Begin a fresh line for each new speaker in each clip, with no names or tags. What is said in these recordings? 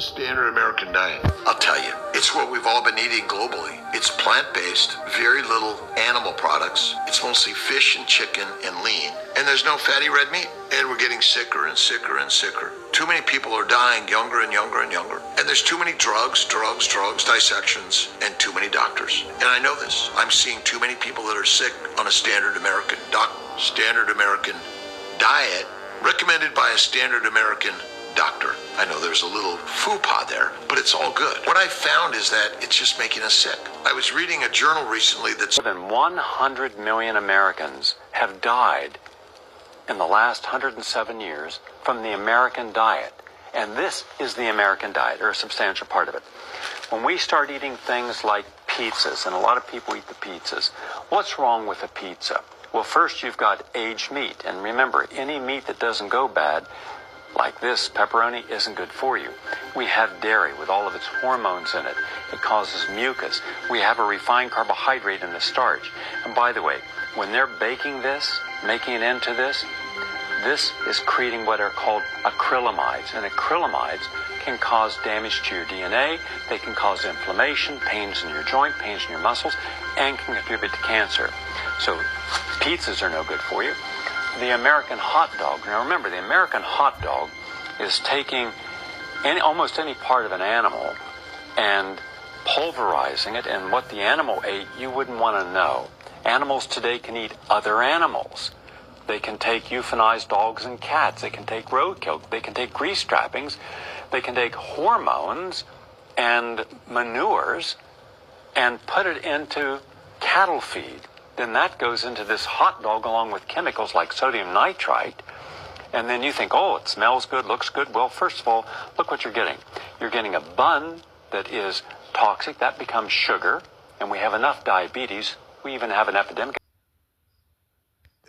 standard American diet? I'll tell you, it's what we've all been eating globally. It's plant-based, very little animal products. It's mostly fish and chicken and lean. And there's no fatty red meat. And we're getting sicker and sicker and sicker. Too many people are dying younger and younger and younger. And there's too many drugs, dissections, and too many doctors. And I know this. I'm seeing too many people that are sick on a standard American diet recommended by a standard American doctor. I know there's a little faux pas there, but it's all good. What I found is that it's just making us sick. I was reading a journal recently that's
more than 100 million Americans have died in the last 107 years from the American diet. And this is the American diet, or a substantial part of it. When we start eating things like pizzas, and a lot of people eat the pizzas, what's wrong with a pizza? Well, first you've got aged meat. And remember, any meat that doesn't go bad, like this, pepperoni, isn't good for you. We have dairy with all of its hormones in it. It causes mucus. We have a refined carbohydrate in the starch. And by the way, when they're baking this, making it into this is creating what are called acrylamides. And acrylamides can cause damage to your DNA. They can cause inflammation, pains in your joint, pains in your muscles, and can contribute to cancer. So pizzas are no good for you. The American hot dog. Now remember, the American hot dog is taking almost any part of an animal and pulverizing it, and what the animal ate, you wouldn't want to know. Animals today can eat other animals. They can take euthanized dogs and cats. They can take roadkill. They can take grease trappings. They can take hormones and manures and put it into cattle feed. Then that goes into this hot dog along with chemicals like sodium nitrite. And then you think, oh, it smells good, looks good. Well, first of all, look what you're getting. You're getting a bun that is toxic. That becomes sugar. And we have enough diabetes. We even have an epidemic.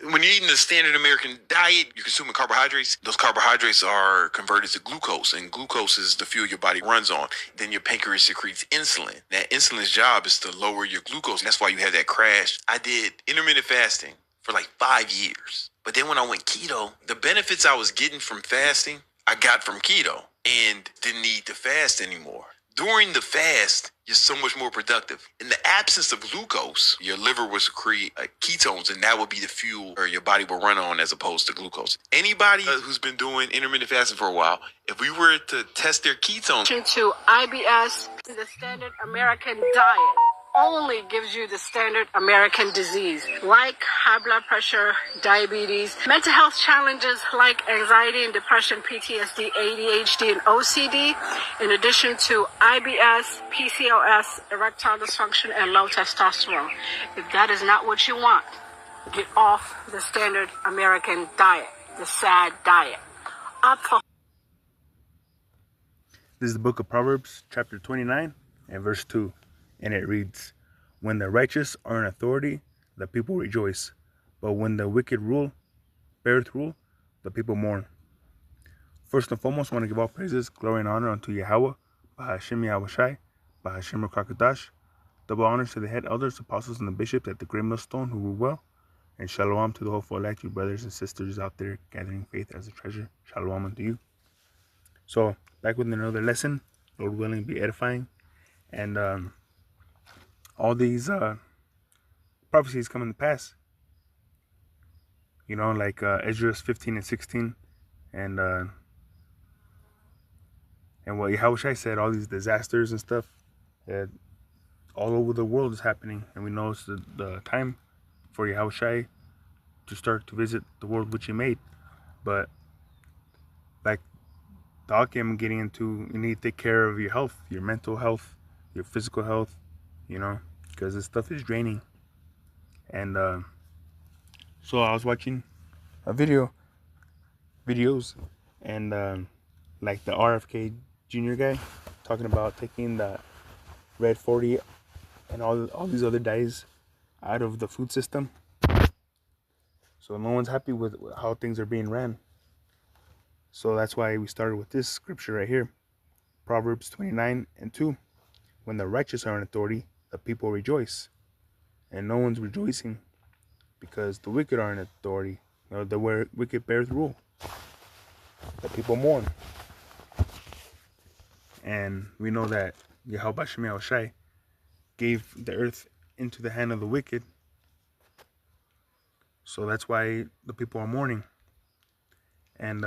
When you're eating the standard American diet, you're consuming carbohydrates. Those carbohydrates are converted to glucose, and glucose is the fuel your body runs on. Then your pancreas secretes insulin. That insulin's job is to lower your glucose. That's why you have that crash. I did intermittent fasting for like 5 years. But then when I went keto, the benefits I was getting from fasting, I got from keto and didn't need to fast anymore. During the fast, you're so much more productive. In the absence of glucose, your liver will secrete ketones, and that will be the fuel or your body will run on as opposed to glucose. Anybody who's been doing intermittent fasting for a while, if we were to test their ketones
to IBS, the standard American diet only gives you the standard American disease, like high blood pressure, diabetes, mental health challenges like anxiety and depression, PTSD, ADHD, and OCD, in addition to IBS, PCOS, erectile dysfunction, and low testosterone. If that is not what you want, get off the standard American diet, the SAD diet.
This is the book of Proverbs, chapter 29, and verse 2. And it reads, when the righteous are in authority, the people rejoice. But when the wicked beareth rule, the people mourn. First and foremost, I want to give all praises, glory, and honor unto Yahweh, Bahashem Yahushai, Bahashem Rakakadash. Double honors to the head elders, apostles, and the bishops at the great millstone who rule well. And shalom to the whole elect, you brothers and sisters out there gathering faith as a treasure. Shalom unto you. So, back with another lesson, Lord willing, be edifying. And all these prophecies come in the past. You know, like Esdras 15 and 16. And what Yahushua said, all these disasters and stuff that all over the world is happening. And we know it's the time for Yahushua to start to visit the world which he made. But like I'm getting into, you need to take care of your health, your mental health, your physical health, you know, because this stuff is draining. And so I was watching a videos, and like the RFK Jr. guy talking about taking the Red 40 and all these other dyes out of the food system. So no one's happy with how things are being ran. So that's why we started with this scripture right here, Proverbs 29 and 2. When the righteous are in authority, the people rejoice. And no one's rejoicing because the wicked are in authority. You know, the wicked bears rule. The people mourn. And we know that Yahweh Shemel Shai gave the earth into the hand of the wicked. So that's why the people are mourning. And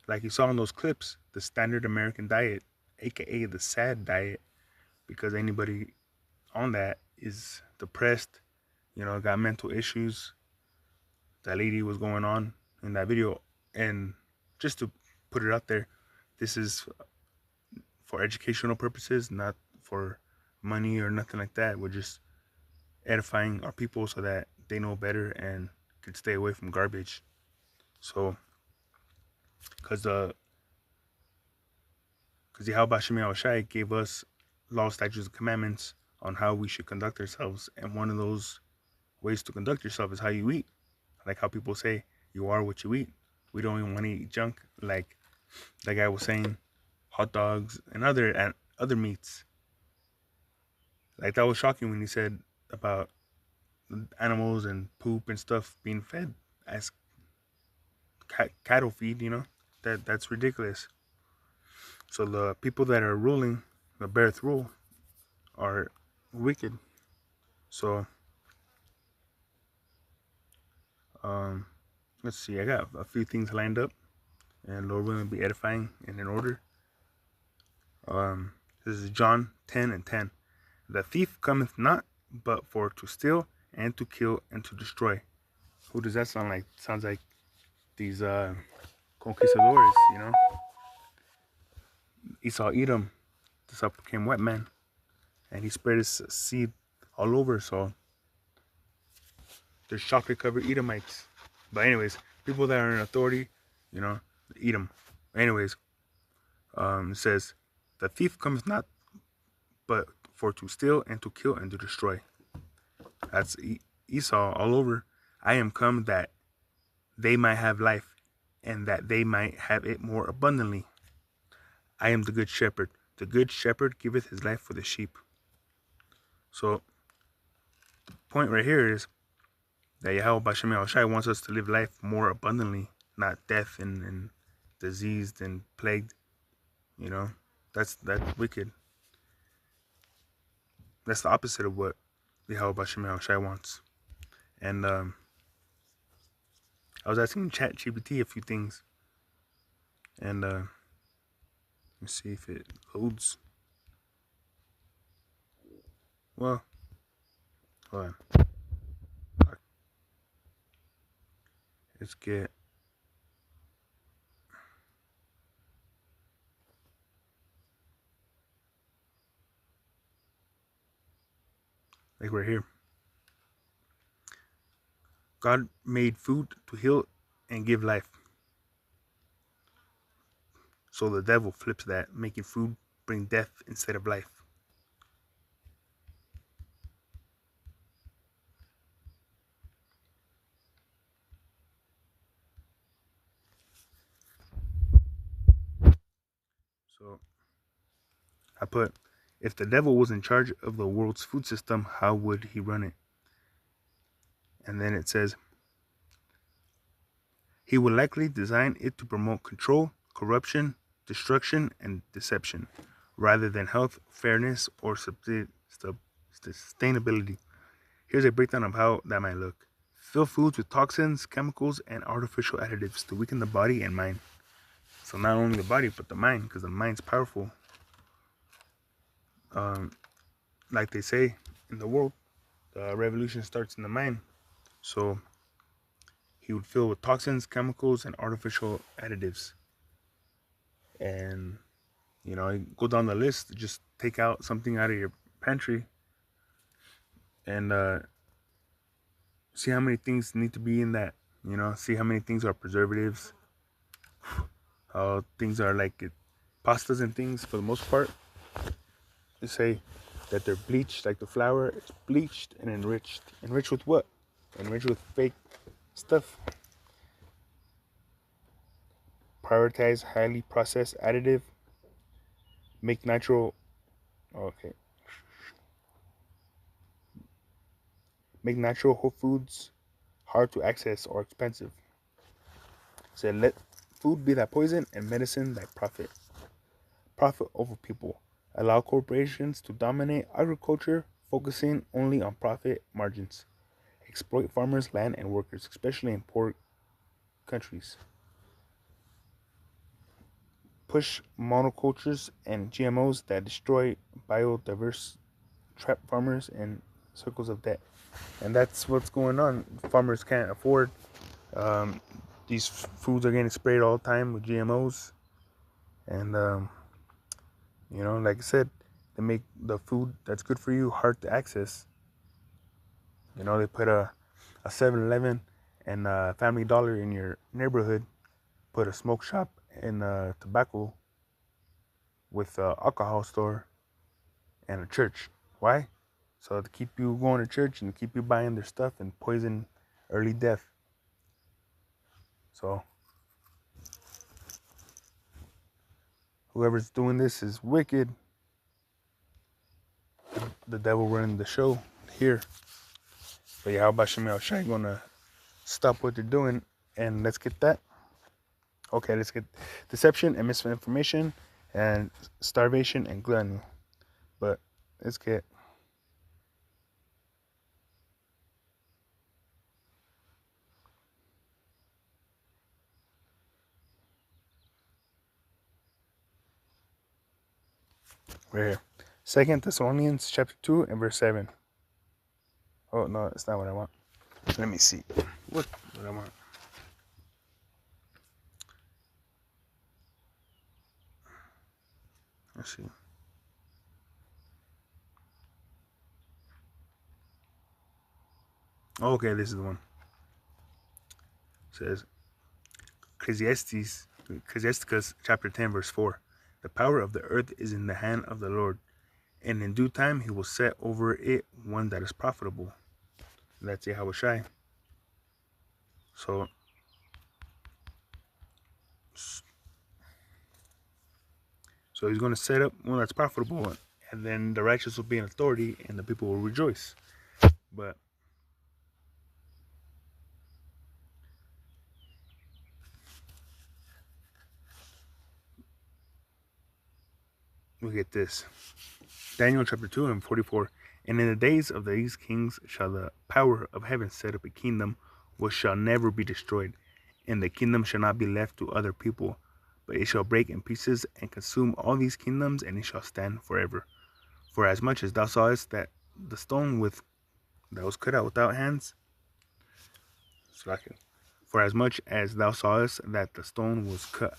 like you saw in those clips, the standard American diet, aka the sad diet, because anybody on that is depressed, got mental issues. That lady was going on in that video. And just to put it out there, this is for educational purposes, not for money or nothing like that. We're just edifying our people so that they know better and can stay away from garbage. So, because Yahweh Shemel Shai gave us law, statutes, and commandments on how we should conduct ourselves, and one of those ways to conduct yourself is how you eat. Like how people say, you are what you eat. We don't even want to eat junk, like that guy was saying, hot dogs and other meats. Like that was shocking when he said about animals and poop and stuff being fed as cattle feed. That's ridiculous. So the people that are ruling the Berth rule are wicked. So let's see, I got a few things lined up, and Lord willing, be edifying and in order. This is John 10:10. The thief cometh not but for to steal and to kill and to destroy. Who does that sound like? Sounds like these conquistadores, Esau Edom, the self-proclaimed wet man, and he spread his seed all over. So there's chocolate-covered Edomites. But anyways, people that are in authority, Edom. Anyways, it says, the thief cometh not but for to steal and to kill and to destroy. That's Esau all over. I am come that they might have life, and that they might have it more abundantly. I am the good shepherd. The good shepherd giveth his life for the sheep. So the point right here is that Yahweh Shemel Shai wants us to live life more abundantly, not death and diseased and plagued. That's wicked. That's the opposite of what Yahweh Shemel Shai wants. And I was asking ChatGPT a few things, and let's see if it loads. Well, hold on. Let's get like right here. God made food to heal and give life. So the devil flips that, making food bring death instead of life. So I put, if the devil was in charge of the world's food system, how would he run it? And then it says, he would likely design it to promote control, corruption, destruction, and deception, rather than health, fairness, or sustainability. Here's a breakdown of how that might look. Fill foods with toxins, chemicals, and artificial additives to weaken the body and mind. So not only the body, but the mind, because the mind's powerful. Like they say in the world, the revolution starts in the mind. So he would fill with toxins, chemicals, and artificial additives. And, you go down the list, just take out something out of your pantry and see how many things need to be in that. See how many things are preservatives. How things are like pastas and things, for the most part. They say that they're bleached, like the flour is bleached and enriched. Enriched with what? Enriched with fake stuff. Prioritize highly processed additive. Make natural. Okay. Make natural whole foods hard to access or expensive. Said let food be thy poison and medicine thy prophet. profit over people, allow corporations to dominate agriculture, focusing only on profit margins, exploit farmers, land, and workers, especially in poor countries, push monocultures and GMOs that destroy biodiverse, trap farmers in circles of debt. And that's what's going on. Farmers can't afford these foods are getting sprayed all the time with GMOs, and like I said, they make the food that's good for you hard to access. They put a 7-Eleven and a Family Dollar in your neighborhood, put a smoke shop and a tobacco with an alcohol store and a church. Why? So to keep you going to church and keep you buying their stuff and poison early death. So whoever's doing this is wicked. The devil running the show here. But yeah, how about Shemel Shai gonna stop what they're doing, and let's get that. Okay, let's get deception and misinformation and starvation and gluttony. But let's get right here. 2 Thessalonians chapter 2 and verse 7. Oh no, it's not what I want. Let me see. What I want. Let's see. Okay, this is the one. It says Ecclesiasticus chapter 10 verse 4. The power of the earth is in the hand of the Lord, and in due time he will set over it one that is profitable. That's Yahweh Shai. So he's going to set up one that's profitable, and then the righteous will be in authority, and the people will rejoice. But look at this. Daniel chapter 2 and 44. And in the days of these kings shall the power of heaven set up a kingdom which shall never be destroyed, and the kingdom shall not be left to other people, but it shall break in pieces and consume all these kingdoms, and it shall stand forever. For as much as thou sawest that the stone that was cut out without hands, for as much as thou sawest that the stone was cut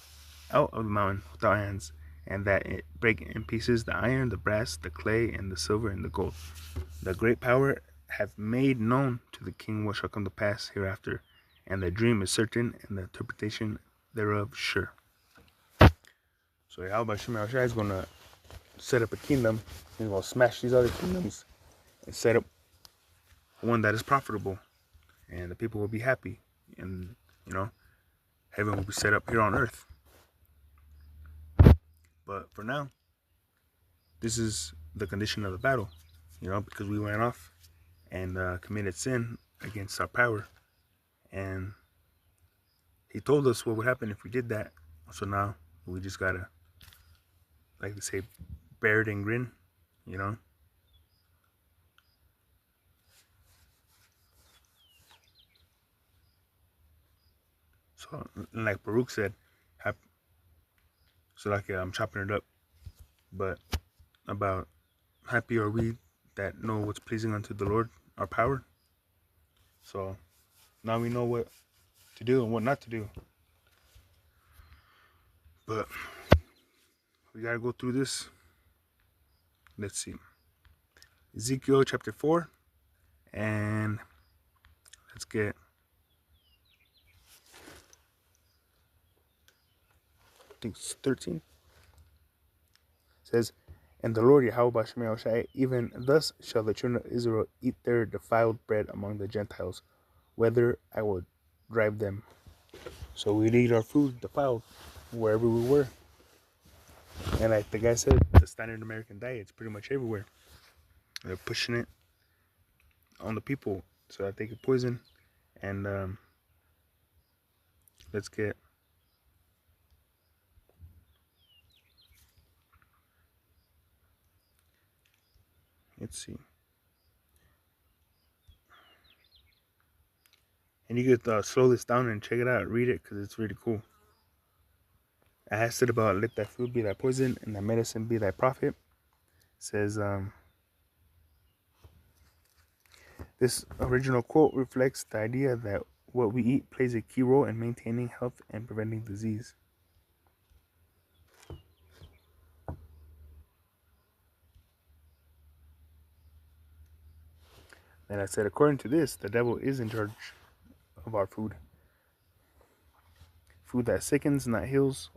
out of the mountain without hands, and that it break in pieces the iron, the brass, the clay, and the silver, and the gold, the great power hath made known to the king what shall come to pass hereafter, and the dream is certain, and the interpretation thereof sure. So Yahweh Shem Shai is going to set up a kingdom. He's going to smash these other kingdoms and set up one that is profitable, and the people will be happy, and heaven will be set up here on earth. But for now, this is the condition of the battle, because we went off and committed sin against our power, and he told us what would happen if we did that. So now we just gotta, like they say, bear it and grin, So like Baruch said, I'm chopping it up, but about happy are we that know what's pleasing unto the Lord, our power. So now we know what to do and what not to do. But we gotta go through this. Let's see. Ezekiel chapter 4, and let's get I think it's 13. It says, and the Lord Yahweh Shemel Shai, even thus shall the children of Israel eat their defiled bread among the Gentiles, whether I will drive them. So we'd eat our food defiled wherever we were. And like the guy said, the standard American diet is pretty much everywhere. They're pushing it on the people so that they can poison. And let's get Let's see. And you could slow this down and check it out. Read it because it's really cool. It has said about let thy food be thy poison and thy medicine be thy prophet. It says, this original quote reflects the idea that what we eat plays a key role in maintaining health and preventing disease. Then I said, according to this, the devil is in charge of our food. Food that sickens, not heals.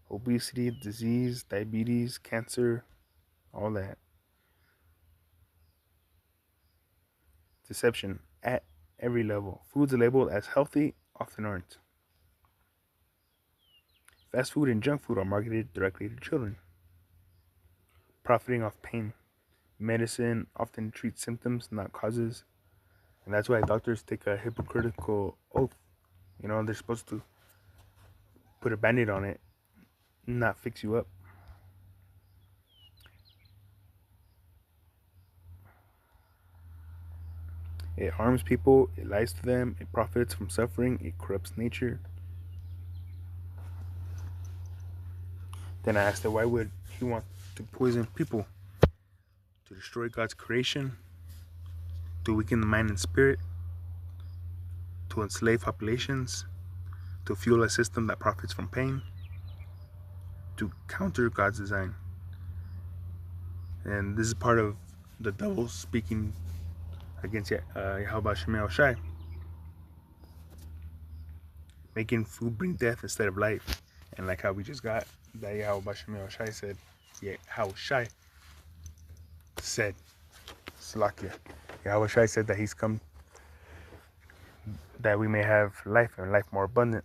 Obesity, disease, diabetes, cancer, all that. Deception at every level. Foods labeled as healthy often aren't. Fast food and junk food are marketed directly to children. Profiting off pain. Medicine often treats symptoms, not causes. And that's why doctors take a hypocritical oath. You know, they're supposed to put a band-aid on it, not fix you up. It harms people, it lies to them, it profits from suffering, it corrupts nature. Then I asked her, why would he want to poison people? To destroy God's creation, to weaken the mind and spirit, to enslave populations, to fuel a system that profits from pain, to counter God's design. And this is part of the devil speaking against Yahweh Shemel Shai, making food bring death instead of life. And like how we just got that Yahweh Shemel Shai said, Yahweh Shai said, Slakia, Yahweh Shai said that he's come that we may have life and life more abundant.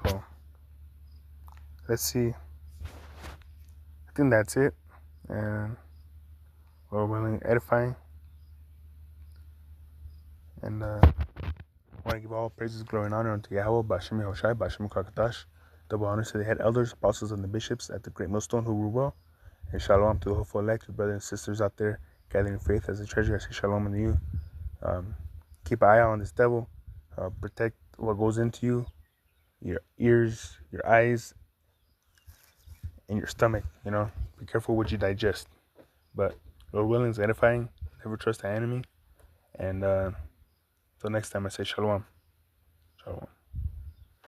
So let's see. I think that's it. And Lord willing, edifying. And I want to give all praises, glory, and honor unto Yahweh, Bashem Yehoshai, Bashem Kakadash. Double honors to the head elders, apostles, and the bishops at the great millstone who rule well. And shalom to the hopeful elect, your brothers and sisters out there gathering faith as a treasure. I say shalom unto you. Keep an eye on this devil. Protect what goes into you, your ears, your eyes, and your stomach. You know, be careful what you digest. But Lord willing is edifying. Never trust the enemy. And until next time, I say shalom.